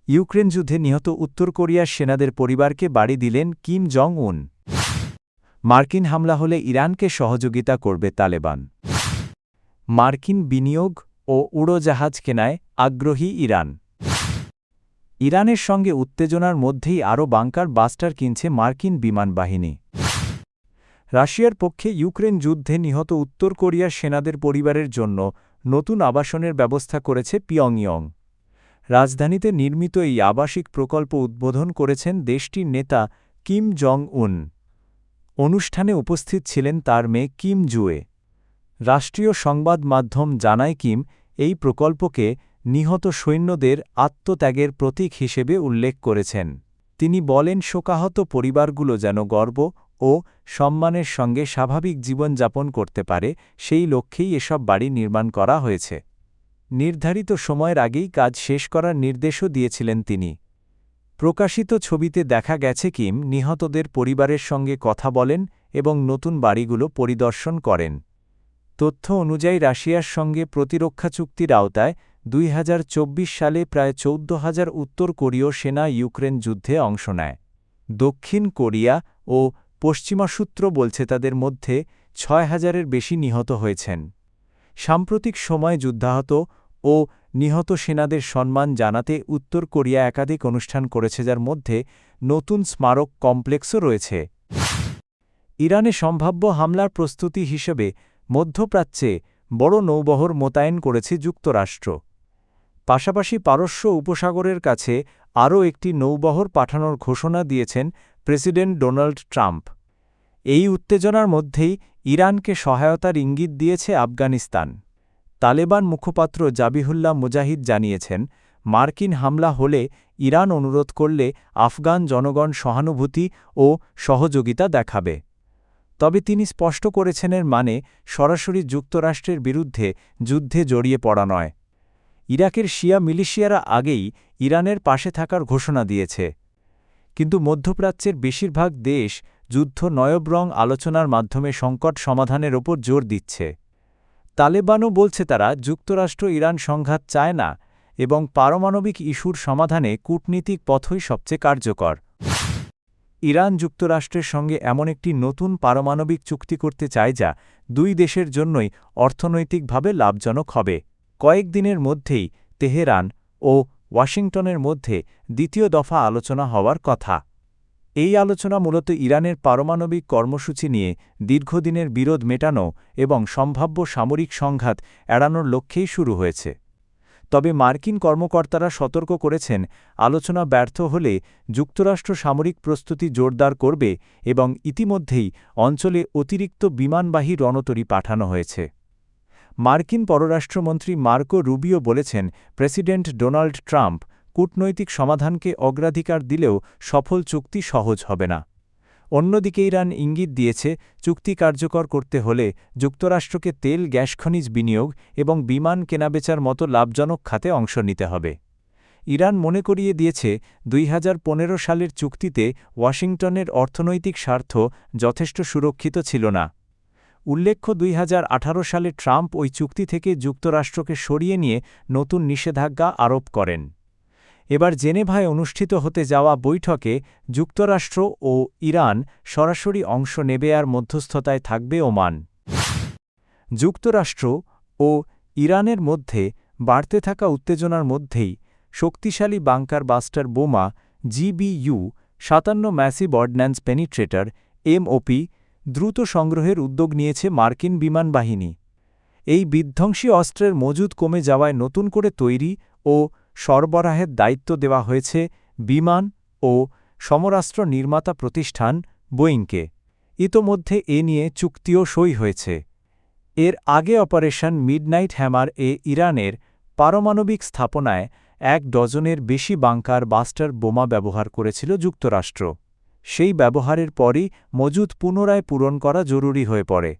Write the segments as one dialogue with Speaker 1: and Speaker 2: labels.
Speaker 1: Ukraine যুদ্ধে নিহত উত্তর কোরিয়ার সেনাদের পরিবারকে বাড়ি দিলেন কিম জং উন। মার্কিন হামলা হলে ইরানকে সহযোগিতা করবে তালেবান। মার্কিন বিনিয়োগ ও উড়োজাহাজ কেনায় আগ্রহী ইরান। ইরানের সঙ্গে উত্তেজনার মধ্যেই আরও বাংকার বাস্টার কিনছে মার্কিন বিমান বাহিনী। রাশিয়ার পক্ষে ইউক্রেন যুদ্ধে নিহত উত্তর কোরিয়ার সেনাদের পরিবারের জন্য নতুন আবাসনের ব্যবস্থা করেছে পিয়ংইয়ং। রাজধানীতে নির্মিত এই আবাসিক প্রকল্প উদ্বোধন করেছেন দেশটির নেতা কিম জং উন। অনুষ্ঠানে উপস্থিত ছিলেন তার মেয়ে কিম জুয়ে। রাষ্ট্রীয় সংবাদ মাধ্যম জানায় কিম এই প্রকল্পকে নিহত সৈন্যদের আত্মত্যাগের প্রতীক হিসেবে উল্লেখ করেছেন। তিনি বলেন, শোকাহত পরিবারগুলো যেন গর্ব ও সম্মানের সঙ্গে স্বাভাবিক জীবনযাপন করতে পারে, সেই লক্ষ্যেই এসব বাড়ি নির্মাণ করা হয়েছে। নির্ধারিত সময়ের আগেই কাজ শেষ করার নির্দেশও দিয়েছিলেন তিনি। প্রকাশিত ছবিতে দেখা গেছে কিম নিহতদের পরিবারের সঙ্গে কথা বলেন এবং নতুন বাড়িগুলো পরিদর্শন করেন। তথ্য অনুযায়ী রাশিয়ার সঙ্গে প্রতিরক্ষা চুক্তির আওতায় 2024 সালে প্রায় 14,000 উত্তর কোরীয় সেনা ইউক্রেন যুদ্ধে অংশ নেয়। দক্ষিণ কোরিয়া ও পশ্চিমা সূত্র বলছে তাদের মধ্যে 6,000-এর বেশি নিহত হয়েছেন। সাম্প্রতিক সময়ে যুদ্ধাহত ও নিহত সেনাদের সম্মান জানাতে উত্তর কোরিয়া একাধিক অনুষ্ঠান করেছে, যার মধ্যে নতুন স্মারক কমপ্লেক্সও রয়েছে। ইরানে সম্ভাব্য হামলার প্রস্তুতি হিসেবে মধ্যপ্রাচ্যে বড় নৌবহর মোতায়েন করেছে যুক্তরাষ্ট্র। পাশাপাশি পারস্য উপসাগরের কাছে আরও একটি নৌবহর পাঠানোর ঘোষণা দিয়েছেন প্রেসিডেন্ট ডোনাল্ড ট্রাম্প। এই উত্তেজনার মধ্যেই ইরানকে সহায়তার ইঙ্গিত দিয়েছে আফগানিস্তান। তালেবান মুখপাত্র জাবিহুল্লাহ মুজাহিদ জানিয়েছেন, মার্কিন হামলা হলে ইরান অনুরোধ করলে আফগান জনগণ সহানুভূতি ও সহযোগিতা দেখাবে। তবে তিনি স্পষ্ট করেছেন, এর মানে সরাসরি যুক্তরাষ্ট্রের বিরুদ্ধে যুদ্ধে জড়িয়ে পড়া নয়। ইরাকের শিয়া মিলিশিয়ারা আগেই ইরানের পাশে থাকার ঘোষণা দিয়েছে। কিন্তু মধ্যপ্রাচ্যের বেশিরভাগ দেশ যুদ্ধ নয়বরং আলোচনার মাধ্যমে সংকট সমাধানের ওপর জোর দিচ্ছে। তালেবানও বলছে তারা যুক্তরাষ্ট্র ইরান সংঘাত চায় না এবং পারমাণবিক ইস্যুর সমাধানে কূটনীতিক পথই সবচেয়ে কার্যকর। ইরান যুক্তরাষ্ট্রের সঙ্গে এমন একটি নতুন পারমাণবিক চুক্তি করতে চায় যা দুই দেশের জন্যই অর্থনৈতিকভাবে লাভজনক হবে। কয়েকদিনের মধ্যেই তেহরান ও ওয়াশিংটনের মধ্যে দ্বিতীয় দফা আলোচনা হওয়ার কথা। এই আলোচনা মূলত ইরানের পারমাণবিক কর্মসূচি নিয়ে দীর্ঘদিনের বিরোধ মেটানো এবং সম্ভাব্য সামরিক সংঘাত এড়ানোর লক্ষ্যেই শুরু হয়েছে। তবে মার্কিন কর্মকর্তারা সতর্ক করেছেন, আলোচনা ব্যর্থ হলে যুক্তরাষ্ট্র সামরিক প্রস্তুতি জোরদার করবে এবং ইতিমধ্যেই অঞ্চলে অতিরিক্ত বিমানবাহী রণতরী পাঠানো হয়েছে। মার্কিন পররাষ্ট্রমন্ত্রী মার্কো রুবিও বলেছেন, প্রেসিডেন্ট ডোনাল্ড ট্রাম্প কূটনৈতিক সমাধানকে অগ্রাধিকার দিলেও সফল চুক্তি সহজ হবে না। অন্যদিকে ইরান ইঙ্গিত দিয়েছে, চুক্তি কার্যকর করতে হলে যুক্তরাষ্ট্রকে তেল গ্যাস খনিজ বিনিয়োগ এবং বিমান কেনাবেচার মতো লাভজনক খাতে অংশ নিতে হবে। ইরান মনে করিয়ে দিয়েছে, 2015 সালের চুক্তিতে ওয়াশিংটনের অর্থনৈতিক স্বার্থ যথেষ্ট সুরক্ষিত ছিল না। উল্লেখ্য, 2018 সালে ট্রাম্প ওই চুক্তি থেকে যুক্তরাষ্ট্রকে সরিয়ে নিয়ে নতুন নিষেধাজ্ঞা আরোপ করেন। এবার জেনেভায় অনুষ্ঠিত হতে যাওয়া বৈঠকে যুক্তরাষ্ট্র ও ইরান সরাসরি অংশ নেবে, আর মধ্যস্থতায় থাকবে ওমান। যুক্তরাষ্ট্র ও ইরানের মধ্যে বাড়তে থাকা উত্তেজনার মধ্যেই শক্তিশালী বাংকার বাস্টার বোমা GBU-57 massive ordinance penetrator MOP দ্রুত সংগ্রহের উদ্যোগ নিয়েছে মার্কিন বিমান বাহিনী। এই বিধ্বংসী অস্ত্রের মজুদ কমে যাওয়ায় নতুন করে তৈরি ও সরবরাহের দায়িত্ব দেওয়া হয়েছে বিমান ও সমরাস্ত্র নির্মাতা প্রতিষ্ঠান বোয়িংকে। ইতোমধ্যে এ নিয়ে চুক্তিও সই হয়েছে। এর আগে অপারেশন মিডনাইট হ্যামার-এ ইরানের পারমাণবিক স্থাপনায় 1 ডজনের বেশি বাংকার বাস্টার বোমা ব্যবহার করেছিল যুক্তরাষ্ট্র। সেই ব্যবহারের পরই মজুদ পুনরায় পূরণ করা জরুরি হয়ে পড়ে।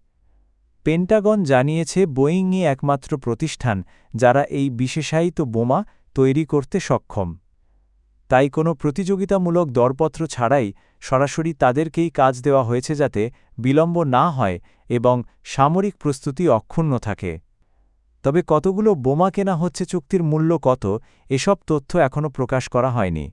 Speaker 1: পেন্টাগন জানিয়েছে, বোয়িংই একমাত্র প্রতিষ্ঠান যারা এই বিশেষায়িত বোমা তৈরি করতে সক্ষম। তাই কোনো প্রতিযোগিতামূলক দরপত্র ছাড়াই সরাসরি তাদেরকেই কাজ দেওয়া হয়েছে, যাতে বিলম্ব না হয় এবং সামরিক প্রস্তুতি অক্ষুণ্ণ থাকে। তবে কতগুলো বোমা কেনা হচ্ছে, চুক্তির মূল্য কত, এসব তথ্য এখনও প্রকাশ করা হয়নি।